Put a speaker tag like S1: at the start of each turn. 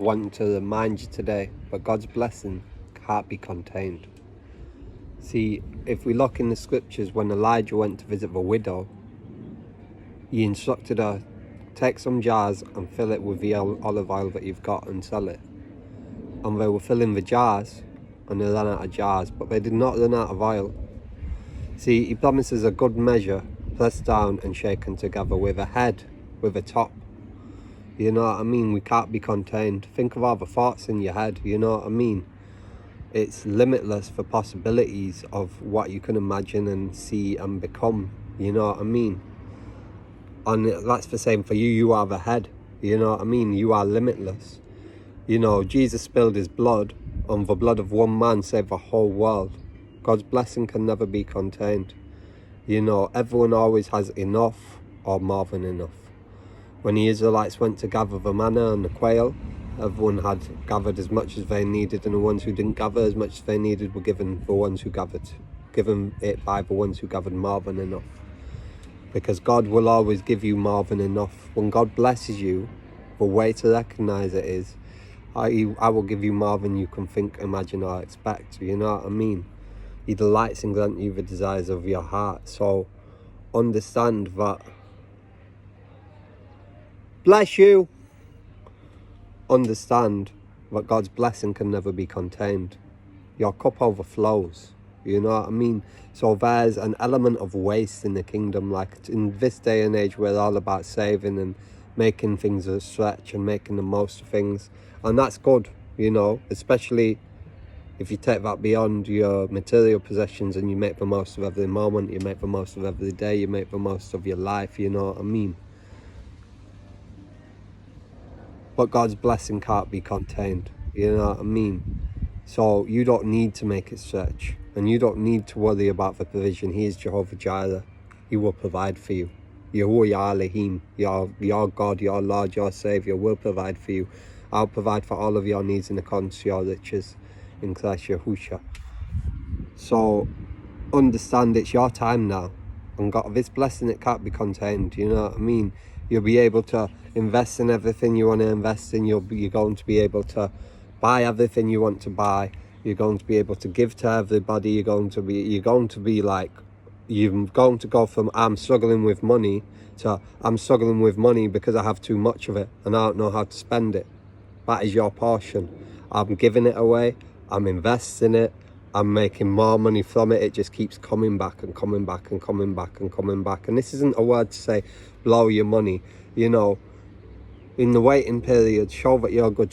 S1: wanting to remind you today, but God's blessing can't be contained. See, if we look in the scriptures, when Elijah went to visit the widow, he instructed her, take some jars and fill it with the olive oil that you've got and sell it. And they were filling the jars, and they ran out of jars, but they did not run out of oil. See, he promises a good measure, pressed down and shaken together, with a head, with a top. You know what I mean? We can't be contained. Think of all the thoughts in your head, you know what I mean? It's limitless for possibilities of what you can imagine and see and become, you know what I mean? And that's the same for you. You are the head, you know what I mean? You are limitless. You know, Jesus spilled his blood, and the blood of one man saved the whole world. God's blessing can never be contained. You know, everyone always has enough or more than enough. When the Israelites went to gather the manna and the quail, everyone had gathered as much as they needed, and the ones who didn't gather as much as they needed were given the ones who gathered, given it by the ones who gathered more than enough. Because God will always give you more than enough. When God blesses you, the way to recognize it is, I will give you more than you can think, imagine, or expect. You know what I mean? He delights in granting you the desires of your heart. So understand that. Bless you. Understand that God's blessing can never be contained. Your cup overflows. You know what I mean? So there's an element of waste in the kingdom. Like in this day and age, we're all about saving and making things a stretch and making the most of things. And that's good, you know, especially if you take that beyond your material possessions and you make the most of every moment, you make the most of every day, you make the most of your life, you know what I mean? But God's blessing can't be contained, you know what I mean? So you don't need to make it stretch, and you don't need to worry about the provision. He is Jehovah Jireh. He will provide for you. Yahuwah Elohim, your God, your Lord, your Saviour will provide for you. I'll provide for all of your needs in accordance to your riches in Christ Yahushua. So understand it's your time now, and God, this blessing, it can't be contained, you know what I mean? You'll be able to invest in everything you want to invest in. You're going to be able to buy everything you want to buy. You're going to be able to give to everybody. You're going to go from I'm struggling with money to I'm struggling with money because I have too much of it and I don't know how to spend it. That is your portion. I'm giving it away. I'm investing it. I'm making more money from it. It just keeps coming back and coming back and coming back and coming back. And this isn't a word to say blow your money. You know, in the waiting period, show that you're good.